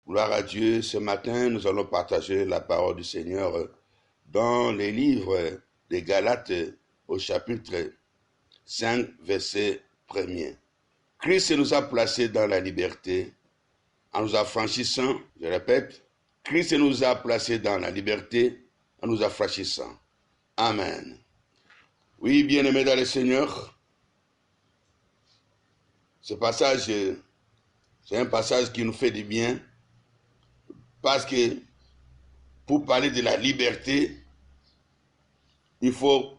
Gloire à Dieu, ce matin nous allons partager la parole du Seigneur dans les livres des Galates au chapitre 5, verset 1er. Christ nous a placés dans la liberté en nous affranchissant, je répète, Christ nous a placés dans la liberté en nous affranchissant. Amen. Oui, bien-aimés dans le Seigneur, ce passage, c'est un passage qui nous fait du bien parce que pour parler de la liberté, il faut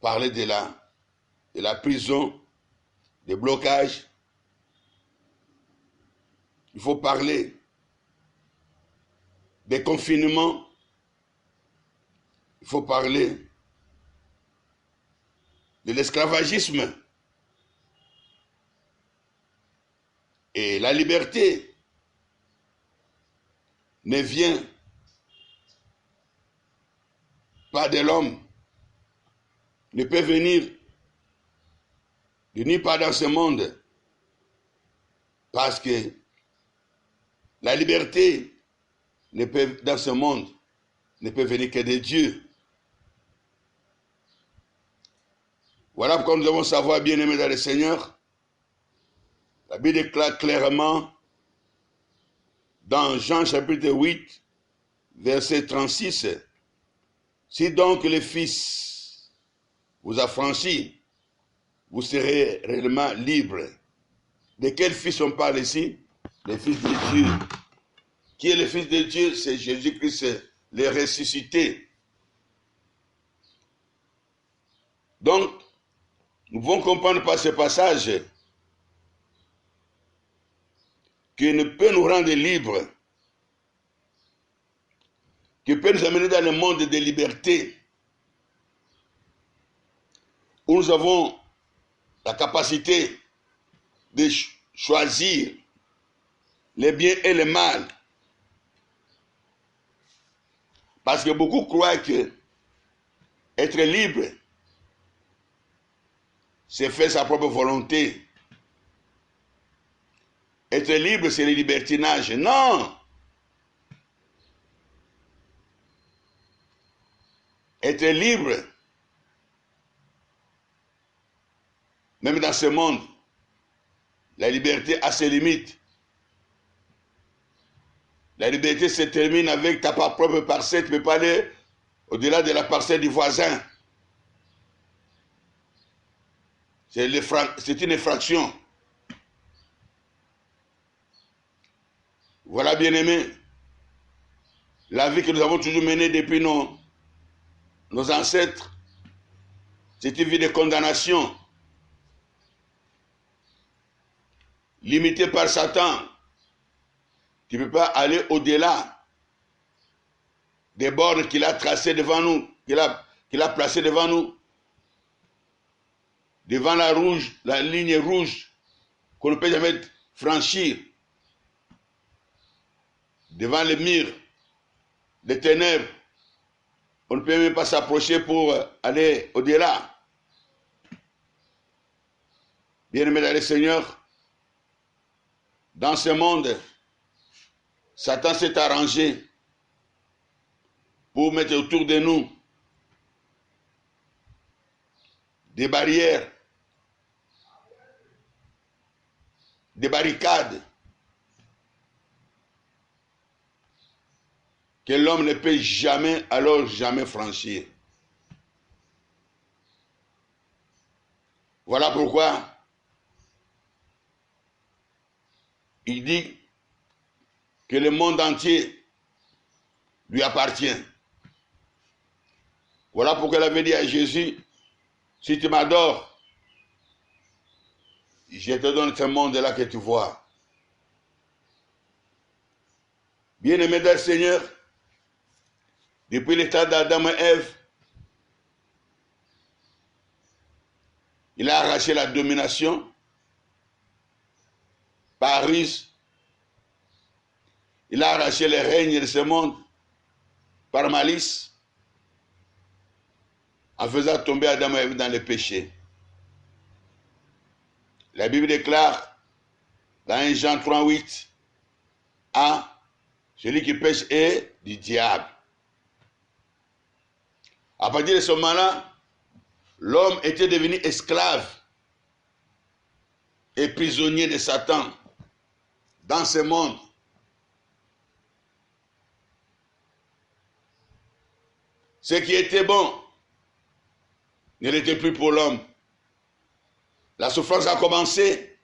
parler de la prison, des blocages. Il faut parler des confinements. Il faut parler de l'esclavagisme. Et la liberté ne vient pas de l'homme, ne peut venir de nulle part dans ce monde, parce que la liberté dans ce monde ne peut venir que de Dieu. Voilà pourquoi nous devons savoir, bien-aimés dans le Seigneur, la Bible déclare clairement dans Jean chapitre 8, verset 36, « Si donc le Fils vous a franchi, vous serez réellement libre. » De quel Fils on parle ici? Le Fils de Dieu. Qui est le Fils de Dieu? C'est Jésus-Christ, le ressuscité. Donc, nous pouvons comprendre par ce passage qui ne peut nous rendre libres, qui peut nous amener dans le monde de liberté, où nous avons la capacité de choisir le bien et le mal. Parce que beaucoup croient que être libre, c'est faire sa propre volonté. Être libre, c'est le libertinage. Non! Être libre, même dans ce monde, la liberté a ses limites. La liberté se termine avec ta propre parcelle. Tu ne peux pas aller au-delà de la parcelle du voisin. C'est une infraction. Voilà, bien-aimés, la vie que nous avons toujours menée depuis nos ancêtres, c'est une vie de condamnation, limitée par Satan. Tu ne peux pas aller au-delà des bornes qu'il a tracées devant nous, qu'il a placées devant nous, devant la ligne rouge qu'on ne peut jamais franchir, devant les murs des ténèbres, on ne peut même pas s'approcher pour aller au-delà. Bien-aimés dans le Seigneur, dans ce monde, Satan s'est arrangé pour mettre autour de nous des barrières, des barricades que l'homme ne peut jamais, alors jamais franchir. Voilà pourquoi il dit que le monde entier lui appartient. Voilà pourquoi il avait dit à Jésus, si tu m'adores, je te donne ce monde-là que tu vois. Bien-aimé dans le Seigneur, depuis l'état d'Adam et Ève, il a arraché la domination par ruse. Il a arraché le règne de ce monde par malice, en faisant tomber Adam et Ève dans le péché. La Bible déclare dans 1 Jean 3,8, à celui qui pêche est du diable. À partir de ce moment-là, l'homme était devenu esclave et prisonnier de Satan dans ce monde. Ce qui était bon ne l'était plus pour l'homme. La souffrance a commencé.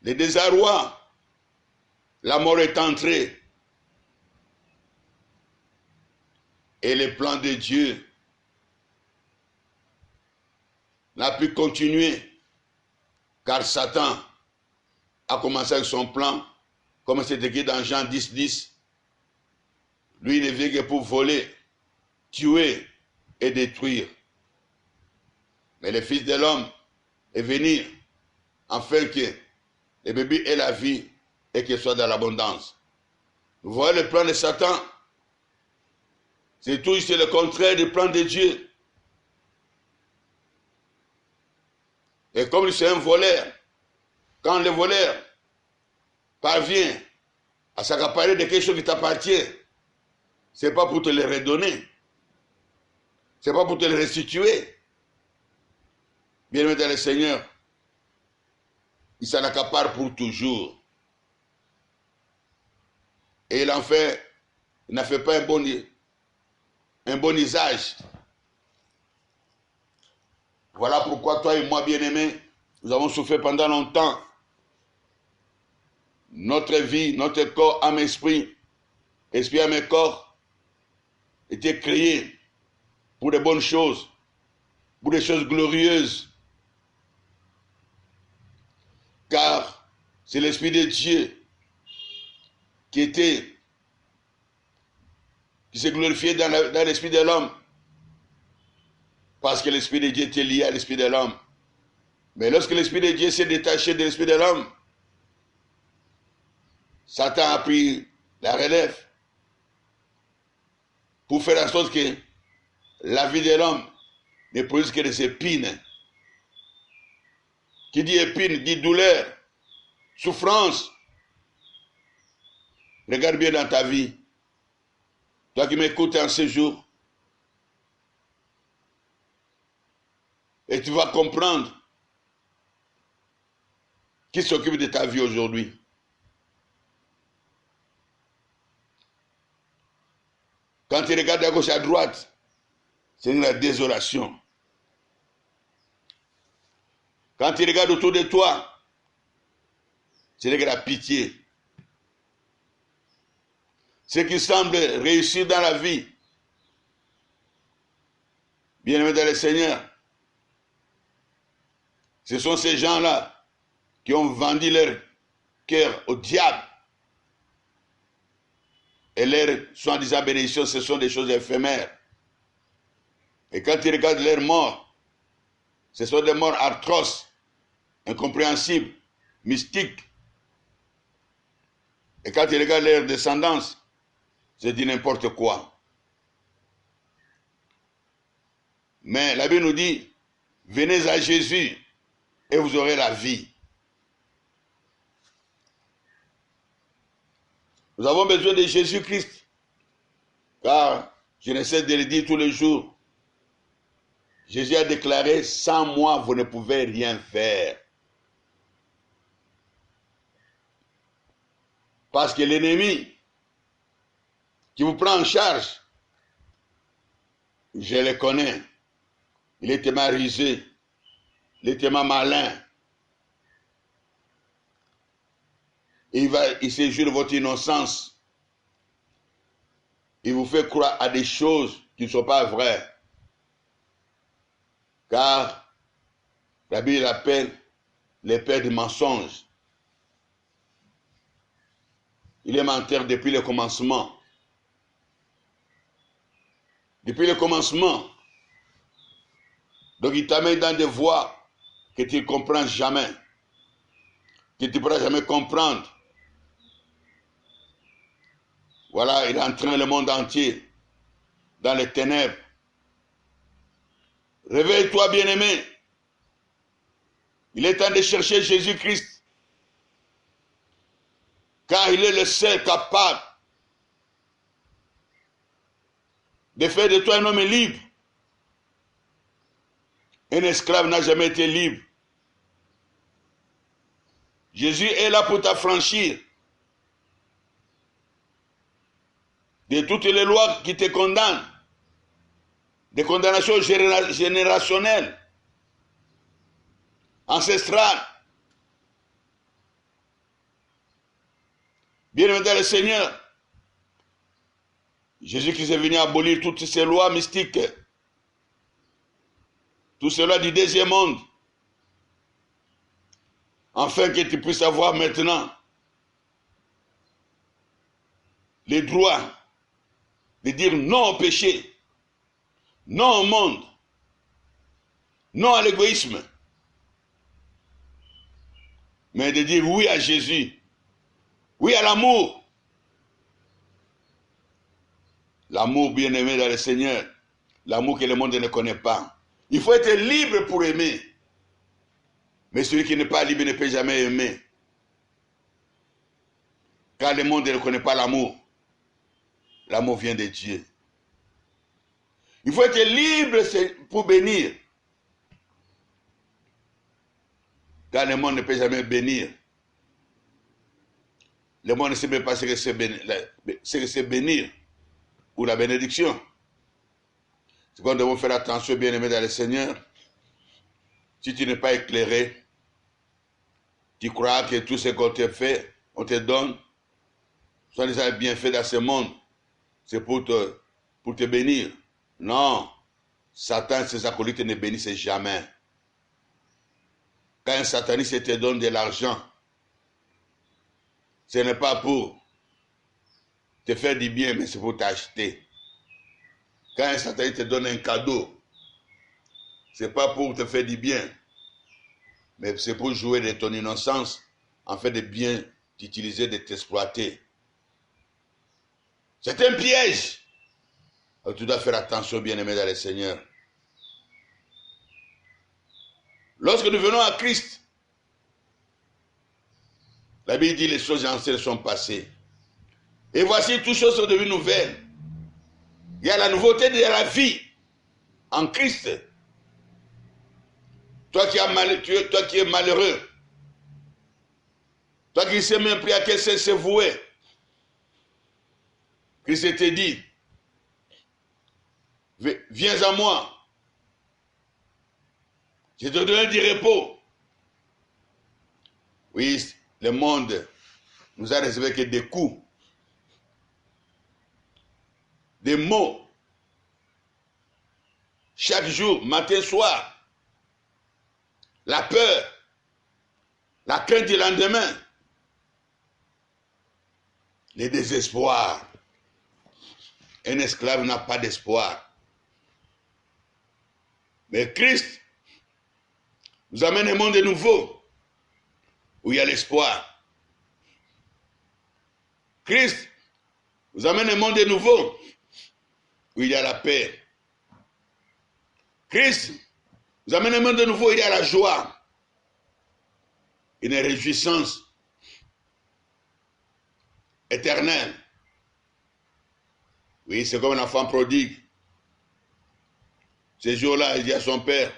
Le désarroi. La mort est entrée. Et le plan de Dieu n'a pu continuer. Car Satan a commencé avec son plan. Comme c'est écrit dans Jean 10, 10. Lui, il ne vient que pour voler, tuer et détruire. Mais le Fils de l'homme est venu afin que les bébés aient la vie et qu'ils soient dans l'abondance. Vous voyez le plan de Satan? C'est tout juste le contraire du plan de Dieu. Et comme c'est un voleur, quand le voleur parvient à s'accaparer de quelque chose qui t'appartient, ce n'est pas pour te le redonner. Ce n'est pas pour te le restituer. Bien-aimé dans le Seigneur, il s'en accapare pour toujours. Et il en fait, il n'a fait pas un bon usage. Voilà pourquoi toi et moi, bien-aimés, nous avons souffert pendant longtemps. Notre vie, notre corps, âme, esprit, âme et corps, était créés pour de bonnes choses, pour des choses glorieuses. Car c'est l'Esprit de Dieu qui s'est glorifié dans l'esprit de l'homme. Parce que l'Esprit de Dieu était lié à l'Esprit de l'homme. Mais lorsque l'Esprit de Dieu s'est détaché de l'Esprit de l'homme, Satan a pris la relève pour faire en sorte que la vie de l'homme ne produise que des épines. Qui dit épines, dit douleur, souffrance. Regarde bien dans ta vie. Toi qui m'écoutes en ce jour. Et tu vas comprendre qui s'occupe de ta vie aujourd'hui. Quand tu regardes à gauche et à droite, c'est la désolation. Quand tu regardes autour de toi, c'est la pitié. Ceux qui semblent réussir dans la vie, bien-aimés dans le Seigneur, ce sont ces gens-là qui ont vendu leur cœur au diable. Et leurs soi-disant bénédictions, ce sont des choses éphémères. Et quand tu regardes leurs morts, ce sont des morts atroces, incompréhensibles, mystiques. Et quand tu regardes leur descendance, c'est dit n'importe quoi. Mais la Bible nous dit, venez à Jésus et vous aurez la vie. Nous avons besoin de Jésus-Christ. Car, je ne cesse de le dire tous les jours, Jésus a déclaré, sans moi, vous ne pouvez rien faire. Parce que l'ennemi qui vous prend en charge, je le connais. Il est tellement rusé, il est tellement malin. Il se jure de votre innocence. Il vous fait croire à des choses qui ne sont pas vraies. Car la Bible l'appelle le père du mensonge. Il est menteur depuis le commencement. Depuis le commencement. Donc il t'amène dans des voies que tu ne comprends jamais. Que tu ne pourras jamais comprendre. Voilà, il entraîne le monde entier dans les ténèbres. Réveille-toi, bien-aimé. Il est temps de chercher Jésus-Christ. Car seul capable de faire de toi un homme libre. Un esclave n'a jamais été libre. Jésus est là pour t'affranchir de toutes les lois qui te condamnent, des condamnations générationnelles, ancestrales. Bien-aimé dans le Seigneur, Jésus-Christ est venu abolir toutes ces lois mystiques, toutes ces lois du deuxième monde, afin que tu puisses avoir maintenant le droit de dire non au péché, non au monde, non à l'égoïsme, mais de dire oui à Jésus, oui à l'amour. L'amour bien-aimé dans le Seigneur, l'amour que le monde ne connaît pas. Il faut être libre pour aimer. Mais celui qui n'est pas libre ne peut jamais aimer. Car le monde ne connaît pas l'amour. L'amour vient de Dieu. Il faut être libre pour bénir. Car le monde ne peut jamais bénir. Le monde ne sait même pas ce que c'est bénir ou la bénédiction. C'est qu'on doit faire attention, bien-aimé dans le Seigneur. Si tu n'es pas éclairé, tu crois que tout ce qu'on te fait, on te donne, soit les bienfaits dans ce monde, c'est pour te bénir. Non, Satan et ses acolytes ne bénissent jamais. Quand un sataniste te donne de l'argent, ce n'est pas pour te faire du bien, mais c'est pour t'acheter. Quand un sataniste te donne un cadeau, ce n'est pas pour te faire du bien, mais c'est pour jouer de ton innocence, en fait de bien t'utiliser, de t'exploiter. C'est un piège. Alors, tu dois faire attention, bien-aimé dans le Seigneur. Lorsque nous venons à Christ, la Bible dit les choses anciennes sont passées. Et voici, toutes choses sont devenues nouvelles. Il y a la nouveauté de la vie en Christ. Toi qui es malheureux, toi qui ne sais même plus à quel sens se vouer, Christ te dit, viens à moi, je te donne du repos. Oui, le monde nous a réservé que des coups, des mots, chaque jour, matin, soir, la peur, la crainte du lendemain, le désespoir. Un esclave n'a pas d'espoir. Mais Christ nous amène un monde nouveau où il y a l'espoir. Christ nous amène un monde nouveau où il y a la paix. Christ nous amène un monde nouveau où il y a la joie, une réjouissance éternelle. Oui, c'est comme un enfant prodigue. Ce jour-là, il dit à son père,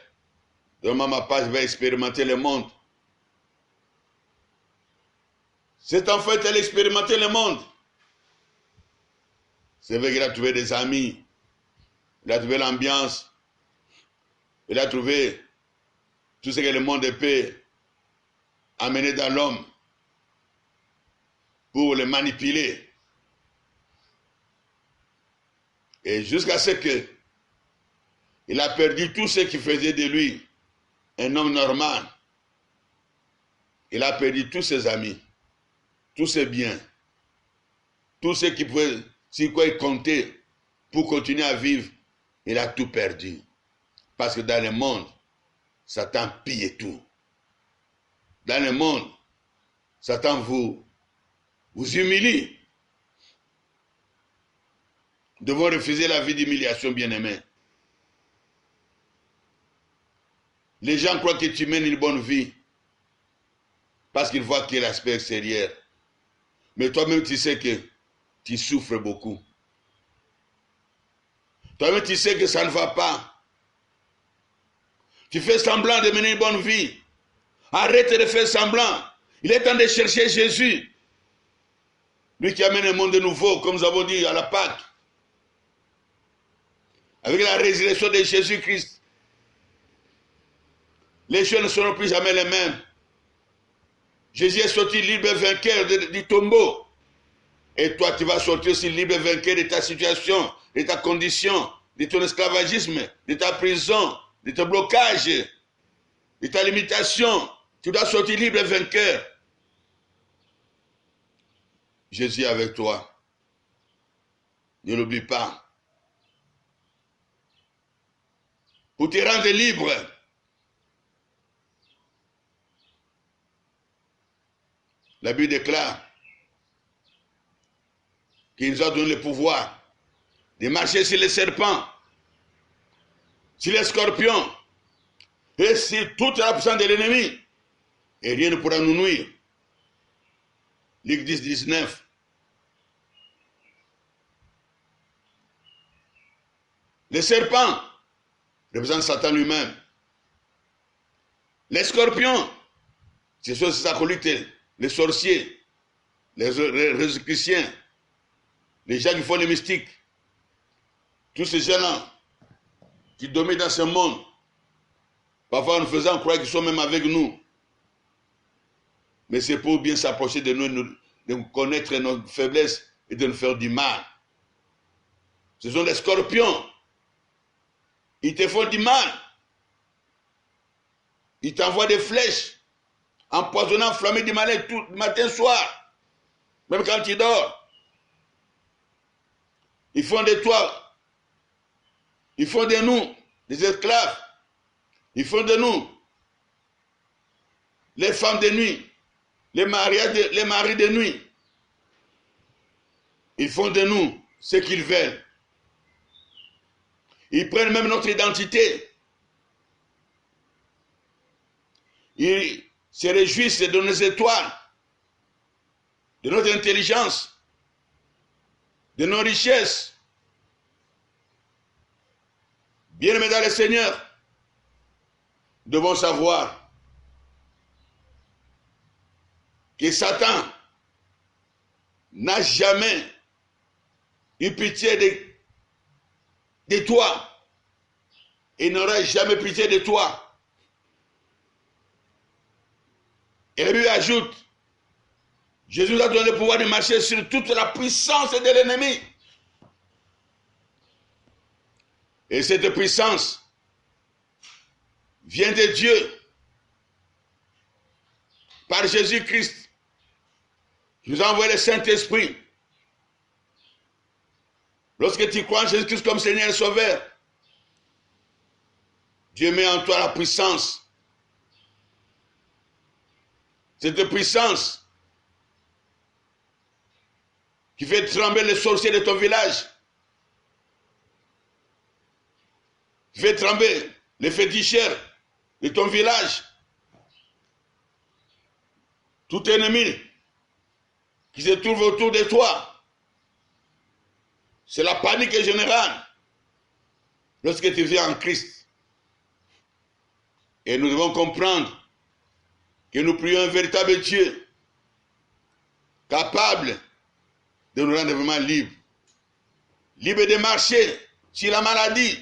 donne-moi ma part, je vais expérimenter le monde. Cet enfant est allé expérimenter le monde. C'est vrai qu'il a trouvé des amis, il a trouvé l'ambiance, il a trouvé tout ce que le monde peut amener dans l'homme pour le manipuler. Et jusqu'à ce que il a perdu tout ce qui faisait de lui un homme normal. Il a perdu tous ses amis, tous ses biens, tout ce qui pouvait, sur quoi il comptait pour continuer à vivre. Il a tout perdu. Parce que dans le monde, Satan pille tout. Dans le monde, Satan vous humilie. Nous devons refuser la vie d'humiliation, bien-aimé. Les gens croient que tu mènes une bonne vie parce qu'ils voient que l'aspect extérieur. Mais toi-même, tu sais que tu souffres beaucoup. Toi-même, tu sais que ça ne va pas. Tu fais semblant de mener une bonne vie. Arrête de faire semblant. Il est temps de chercher Jésus. Lui qui amène un monde nouveau, comme nous avons dit à la Pâque. Avec la résurrection de Jésus-Christ, les choses ne seront plus jamais les mêmes. Jésus est sorti libre vainqueur du tombeau. Et toi, tu vas sortir aussi libre vainqueur de ta situation, de ta condition, de ton esclavagisme, de ta prison, de ton blocage, de ta limitation. Tu dois sortir libre vainqueur. Jésus est avec toi. Ne l'oublie pas. Pour te rendre libre, la Bible déclare qu'il nous a donné le pouvoir de marcher sur les serpents, sur les scorpions, et sur toute la puissance de l'ennemi. Et rien ne pourra nous nuire. Luc 10, 19. Les serpents représentent Satan lui-même. Les scorpions, ce sont ses acolytes, les sorciers, les résicruciens, les gens qui font les mystiques. Tous ces gens-là qui dominent dans ce monde, parfois en nous faisant croire qu'ils sont même avec nous. Mais c'est pour bien s'approcher de nous, de connaître nos faiblesses et de nous faire du mal. Ce sont les scorpions. Ils te font du mal. Ils t'envoient des flèches, empoisonnant, enflammés du malin tout matin, soir. Même quand tu dors. Ils font de toi, ils font de nous des esclaves. Ils font de nous les femmes de nuit, les maris de nuit. Ils font de nous ce qu'ils veulent. Ils prennent même notre identité. Ils se réjouissent de nos étoiles, de notre intelligence, de nos richesses. Bien-aimés dans le Seigneur, nous devons savoir que Satan n'a jamais eu pitié de toi. Il n'aura jamais pitié de toi. Et la Bible ajoute, Jésus nous a donné le pouvoir de marcher sur toute la puissance de l'ennemi. Et cette puissance vient de Dieu par Jésus-Christ qui nous a envoyé le Saint-Esprit. Lorsque tu crois en Jésus-Christ comme Seigneur et Sauveur, Dieu met en toi la puissance. Cette puissance qui fait trembler les sorciers de ton village, qui fait trembler les féticheurs de ton village, tout ennemi qui se trouve autour de toi. C'est la panique générale lorsque tu viens en Christ. Et nous devons comprendre que nous prions un véritable Dieu capable de nous rendre vraiment libres. Libres de marcher sur la maladie.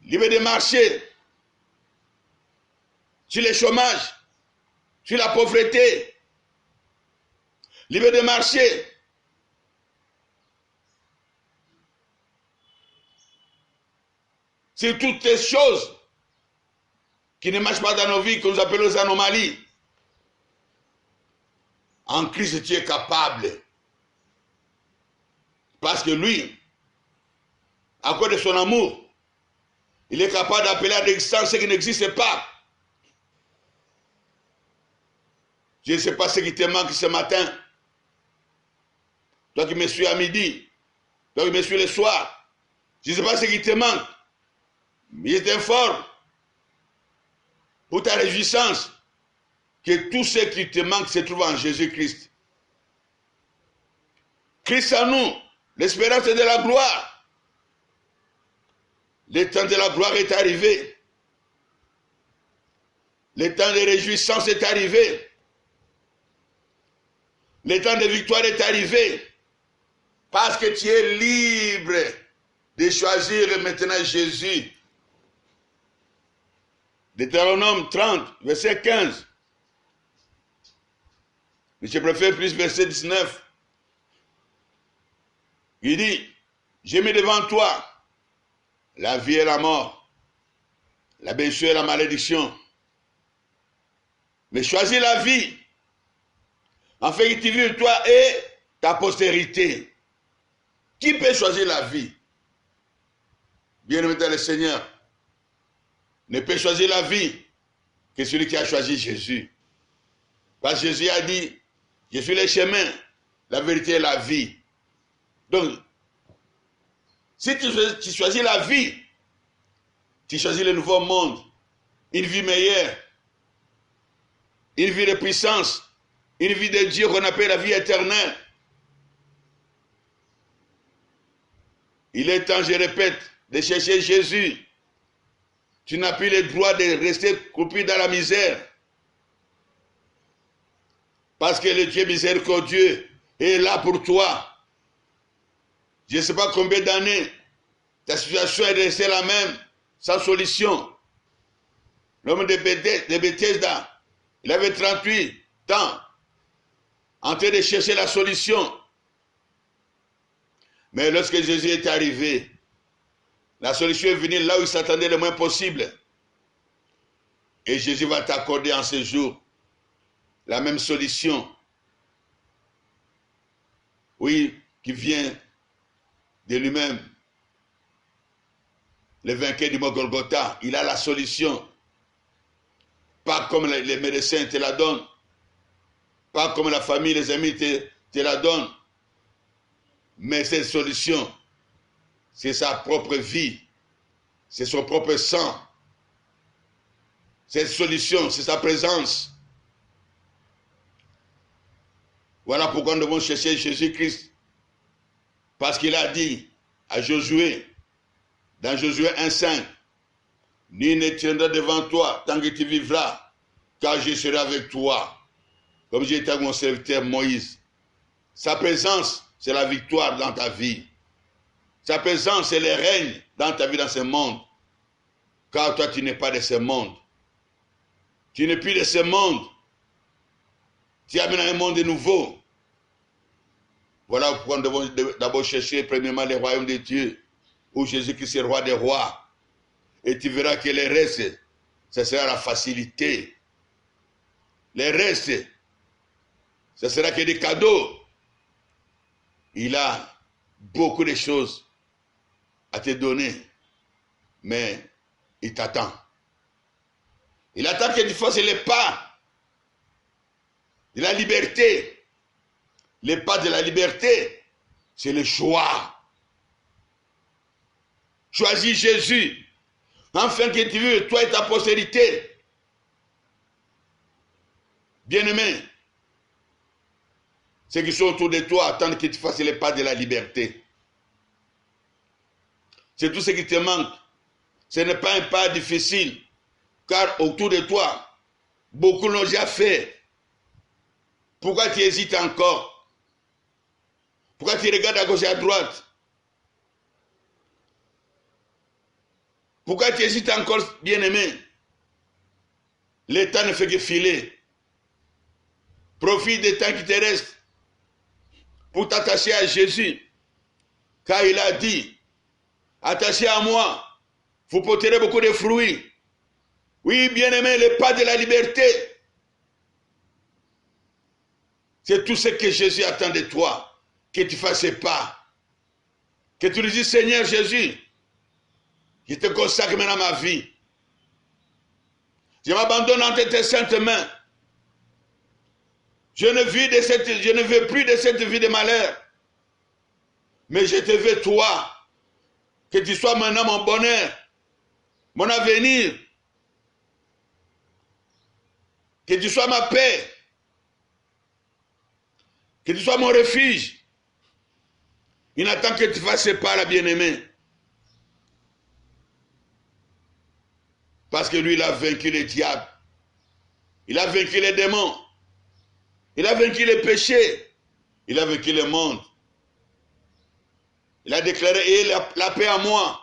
Libres de marcher sur le chômage, sur la pauvreté. Libres de marcher sur toutes ces choses qui ne marchent pas dans nos vies, que nous appelons les anomalies. En Christ, tu es capable. Parce que lui, à cause de son amour, il est capable d'appeler à l'existence ce qui n'existe pas. Je ne sais pas ce qui te manque ce matin. Toi qui me suis à midi, toi qui me suis le soir. Je ne sais pas ce qui te manque. Mais je t'informe pour ta réjouissance que tout ce qui te manque se trouve en Jésus-Christ. Christ en nous, l'espérance de la gloire. Le temps de la gloire est arrivé. Le temps de réjouissance est arrivé. Le temps de victoire est arrivé. Parce que tu es libre de choisir maintenant Jésus. Deutéronome 30, verset 15. Mais je préfère plus verset 19. Il dit, j'ai mis devant toi la vie et la mort, la bénédiction et la malédiction. Mais choisis la vie, afin que tu vives toi et ta postérité. Qui peut choisir la vie? Bien-aimé dans le Seigneur, ne peut choisir la vie que celui qui a choisi Jésus. Parce que Jésus a dit, je suis le chemin, la vérité et la vie. Donc, si tu choisis la vie, tu choisis le nouveau monde, une vie meilleure, une vie de puissance, une vie de Dieu qu'on appelle la vie éternelle. Il est temps, je répète, de chercher Jésus. Tu n'as plus le droit de rester coupé dans la misère. Parce que le Dieu miséricordieux est là pour toi. Je ne sais pas combien d'années ta situation est restée la même, sans solution. L'homme de Bethesda, il avait 38 ans, en train de chercher la solution. Mais lorsque Jésus est arrivé, la solution est venue là où il s'attendait le moins possible. Et Jésus va t'accorder en ce jour la même solution. Oui, qui vient de lui-même. Le vainqueur du mont Golgotha, il a la solution. Pas comme les médecins te la donnent. Pas comme la famille, les amis te la donnent. Mais cette solution, c'est sa propre vie. C'est son propre sang. Cette solution, c'est sa présence. Voilà pourquoi nous devons chercher Jésus-Christ. Parce qu'il a dit à Josué, dans Josué 1,5, nul ne tiendra devant toi tant que tu vivras, car je serai avec toi, comme j'ai été avec mon serviteur Moïse. Sa présence, c'est la victoire dans ta vie. Sa présence, c'est le règne dans ta vie, dans ce monde. Car toi, tu n'es pas de ce monde. Tu n'es plus de ce monde. Tu es maintenant un monde nouveau. Voilà pourquoi nous devons d'abord chercher premièrement le royaume de Dieu, où Jésus-Christ est roi des rois. Et tu verras que le reste, ce sera la facilité. Le reste, ce sera que des cadeaux. Il a beaucoup de choses à te donner, mais il t'attend. Il attend que tu fasses les pas de la liberté. Les pas de la liberté, c'est le choix. Choisis Jésus, afin que tu vives, toi et ta postérité. Bien-aimé, ceux qui sont autour de toi attendent que tu fasses les pas de la liberté. C'est tout ce qui te manque. Ce n'est pas un pas difficile, car autour de toi, beaucoup l'ont déjà fait. Pourquoi tu hésites encore? Pourquoi tu regardes à gauche et à droite? Pourquoi tu hésites encore, bien-aimé? Le temps ne fait que filer. Profite des temps qui te restent pour t'attacher à Jésus. Car il a dit, attachez à moi, vous porterez beaucoup de fruits. Oui, bien-aimé, le pas de la liberté. C'est tout ce que Jésus attend de toi. Que tu fasses pas. Que tu lui dises, Seigneur Jésus, je te consacre maintenant ma vie. Je m'abandonne entre tes saintes mains. Je ne veux plus de cette vie de malheur. Mais je te veux toi. Que tu sois maintenant mon bonheur, mon avenir. Que tu sois ma paix. Que tu sois mon refuge. Il attend que tu fasses pas, la bien-aimée. Parce que lui, il a vaincu les diables. Il a vaincu les démons. Il a vaincu les péchés. Il a vaincu le monde. Il a déclaré, ayez la paix à moi.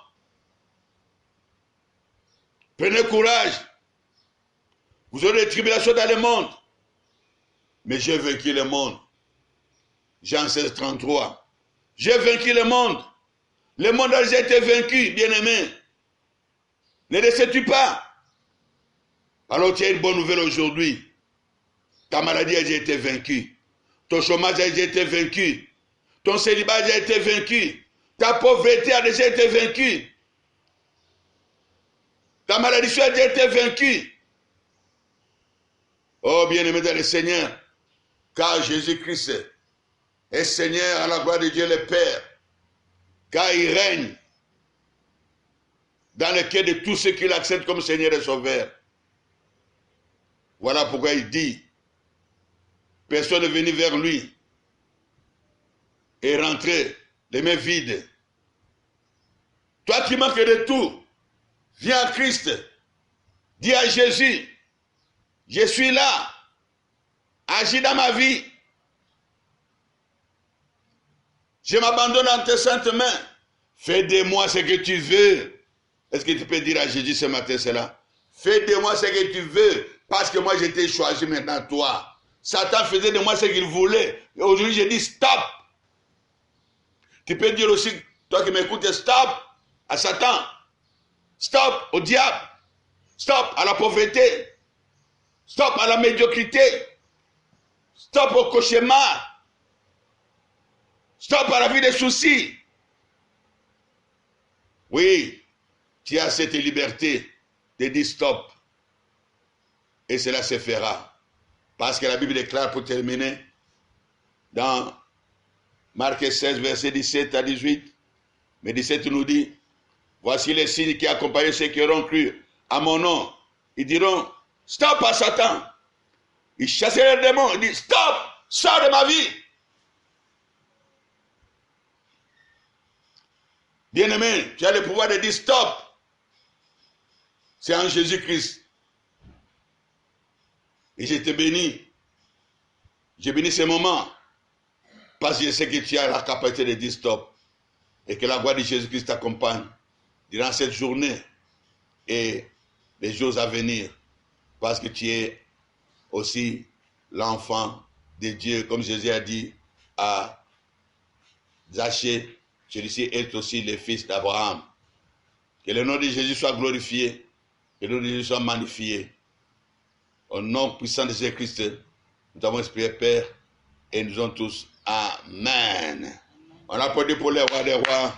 Prenez courage. Vous aurez des tribulations dans le monde. Mais j'ai vaincu le monde. Jean 16, 33. J'ai vaincu le monde. Le monde a déjà été vaincu, bien-aimé. Ne déçois-tu pas. Alors tu as une bonne nouvelle aujourd'hui. Ta maladie a déjà été vaincue. Ton chômage a déjà été vaincu. Ton célibat a déjà été vaincu. Ta pauvreté a déjà été vaincue. Ta maladie a déjà été vaincue. Oh bien-aimé dans le Seigneur, car Jésus-Christ est Seigneur à la gloire de Dieu le Père, car il règne dans le cœur de tous ceux qui l'acceptent comme Seigneur et Sauveur. Voilà pourquoi il dit, personne n'est venu vers lui et rentrer les mains vides. Toi qui manques de tout, viens à Christ, dis à Jésus, je suis là, agis dans ma vie. Je m'abandonne dans tes saintes mains. Fais de moi ce que tu veux. Est-ce que tu peux dire à Jésus ce matin cela? Fais de moi ce que tu veux, parce que moi je t'ai choisi maintenant toi. Satan faisait de moi ce qu'il voulait. Aujourd'hui je dis stop. Tu peux dire aussi, toi qui m'écoutes, stop à Satan. Stop au diable. Stop à la pauvreté. Stop à la médiocrité. Stop au cauchemar. Stop à la vie des soucis. Oui, tu as cette liberté de dire stop. Et cela se fera. Parce que la Bible déclare, pour terminer, dans Marc 16, verset 17 à 18, mais 17 nous dit, voici les signes qui accompagnent ceux qui auront cru à mon nom. Ils diront, stop à Satan. Ils chasseront les démons. Ils disent, stop, sors de ma vie. Bien-aimé, tu as le pouvoir de dire stop. C'est en Jésus-Christ. Et je te bénis. Je bénis ce moment. Parce que je sais que tu as la capacité de dire stop. Et que la gloire de Jésus-Christ t'accompagne durant cette journée et les jours à venir. Parce que tu es aussi l'enfant de Dieu, comme Jésus a dit à Zachée, celui-ci est aussi le fils d'Abraham. Que le nom de Jésus soit glorifié, que le nom de Jésus soit magnifié. Au nom puissant de Jésus-Christ, nous avons espéré, Père, et nous sommes tous. Amen. On applaudit pour les rois des rois.